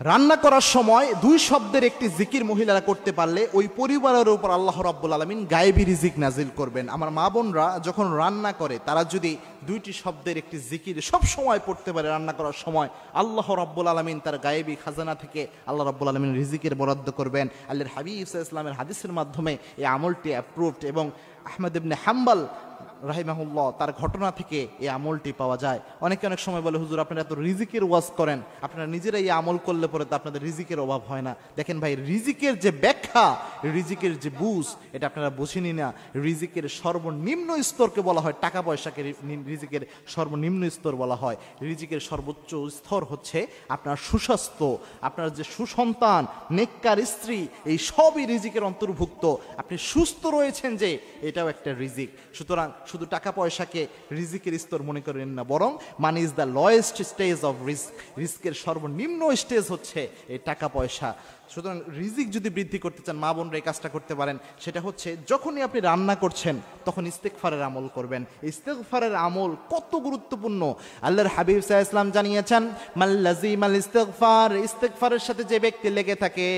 রান্না করার সময় দুই শব্দের একটি জিকির মহিলারা করতে পারলে ওই পরিবারের উপর আল্লাহ রাব্বুল আলামিন গায়েবী রিজিক নাজিল করবেন। আমার মা বোনরা যখন রান্না করে তারা যদি দুইটি শব্দের একটি জিকির সব সময় পড়তে পারে রান্না করার সময়, আল্লাহ রাব্বুল আলামিন তার গায়েবী খাজানা থেকে আল্লাহ রাব্বুল আলামিন রিজিকের বরাদ্দ করবেন। আল্লাহর হাবিব সাল্লাল্লাহু আলাইহি ওয়াসাল্লামের হাদিসের মাধ্যমে এই আমলটি অ্যাপ্রুভড এবং আহমদ ইবনে হাম্বল রাহিমাহুল্লাহ তার ঘটনা থেকে এই আমলটি পাওয়া যায়। অনেকে অনেক সময় বলে, হুজুর আপনারা এত রিজিকের ওয়াজ করেন, আপনারা নিজেরাই এই আমল করলে পরে তো আপনাদের রিজিকের অভাব হয় না। দেখেন ভাই, রিজিকের যে ব্যাখ্যা, রিজিকের যে বুঝ, এটা আপনারা বুঝেনি না। রিজিকের সর্বনিম্ন স্তরকে বলা হয় টাকা পয়সাকে রিজিকের সর্বনিম্ন স্তর বলা হয়। রিজিকের সর্বোচ্চ স্তর হচ্ছে আপনার সুস্বাস্থ্য, আপনার যে সুসন্তান, নেককার স্ত্রী, এই সবই রিজিকের অন্তর্ভুক্ত। আপনি সুস্থ রয়েছেন যে, এটাও একটা রিজিক। সুতরাং শুধু টাকা পয়সাকে রিজিকের স্তর মনে করেন না, বরং money is the lowest stage of risk. রিস্কের সর্বনিম্ন স্টেজ হচ্ছে এই টাকা পয়সা। সুতরাং রিজিক যদি বৃদ্ধি করতে চান, মা বোনরা এই কাজটা করতে পারেন। সেটা হচ্ছে যখনই আপনি রান্না করছেন তখন ইস্তেগফারের আমল করবেন। ইস্তেগফারের আমল কত গুরুত্বপূর্ণ আল্লাহর হাবিব সাল্লাল্লাহু আলাইহি ওয়াসাল্লাম জানিয়েছেন, মাল্লাজিমাল ইস্তেগফার, ইস্তেগফারের সাথে যে ব্যক্তি লেগে থাকে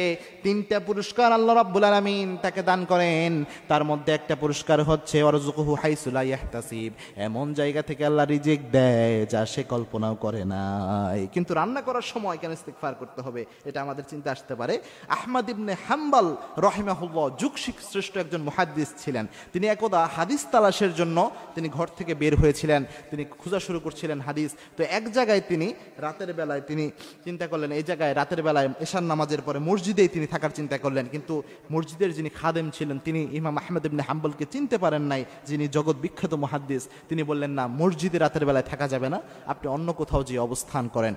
তিনটা পুরস্কার আল্লাহ রাব্বুল আলামিন তাকে দান করেন। তার মধ্যে একটা পুরস্কার হচ্ছে ওয়ারযুকুহু হাইসু লা ইয়াহতাসিব, এমন জায়গা থেকে আল্লাহ রিজিক দেয় যা সে কল্পনাও করে নাই। কিন্তু রান্না করার সময় কেন ইস্তেগফার করতে হবে, এটা আমাদের চিন্তা আসতে পারে। আহমদ ইবনে হাম্বল রাহিমাহুল্লাহ যুগ শ্রেষ্ঠ একজন মুহাদ্দিস ছিলেন। তিনি একদা হাদিস তালাশের জন্য তিনি ঘর থেকে বের হয়েছিলেন, তিনি খোঁজা শুরু করছিলেন হাদিস। তো এক জায়গায় তিনি রাতের বেলায় তিনি চিন্তা করলেন, এই জায়গায় রাতের বেলায় এশার নামাজের পরে মসজিদেই তিনি থাকার চিন্তা করলেন। কিন্তু মসজিদের যিনি খাদেম ছিলেন তিনি ইমাম আহমদ ইবনে হাম্বলকে চিনতে পারেন নাই, যিনি জগৎ বিখ্যাত মুহাদ্দিস। তিনি বললেন, না, মসজিদে রাতের বেলায় থাকা যাবে না, আপনি অন্য কোথাও যে অবস্থান করেন।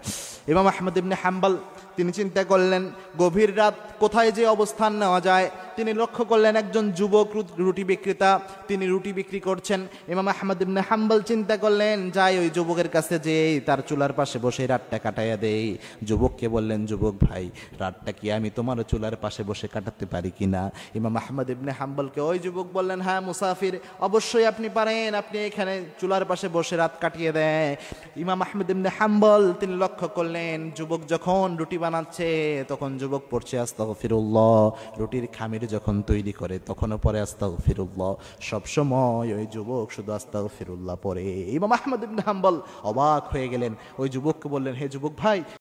ইমাম আহমদ ইবনে হাম্বল তিনি চিন্তা করলেন গভীর রাত কোথায় যে অবস্থান নেওয়া যায়। তিনি লক্ষ্য করলেন একজন যুবক রুটি বিক্রেতা, তিনি রুটি বিক্রি করছেন। ইমাম আহমদ ইবনে হাম্বল চিন্তা করলেন, যাই ওই যুবকের কাছে যেই তার চুলার পাশে বসে রাতটা কাটাইয়া দেই। যুবককে বললেন, যুবক ভাই, রাতটা কি আমি তোমার চুলার পাশে বসে কাটাতে পারি কিনা? ইমাম আহমদ ইবনে হাম্বলকে ওই যুবক বললেন, হ্যাঁ মুসাফির, অবশ্যই আপনি পারেন, আপনি এখানে চুলার পাশে বসে রাত কাটিয়ে দেয়। ইমাম আহমদ ইবনে হাম্বল তিনি লক্ষ্য করলেন যুবক যখন রুটি বানাচ্ছে তখন যুবক পড়ছে আস্তাগফিরুল্লাহ, রুটির খামির যখন তৈরি করে তখনও পরে আস্তাগফিরুল্লাহ। সবসময় ওই যুবক শুধু আস্তাগফিরুল্লাহ পড়ে। ইমাম আহমদ ইবনে হাম্বল অবাক হয়ে গেলেন, ওই যুবককে বললেন, হে যুবক ভাই,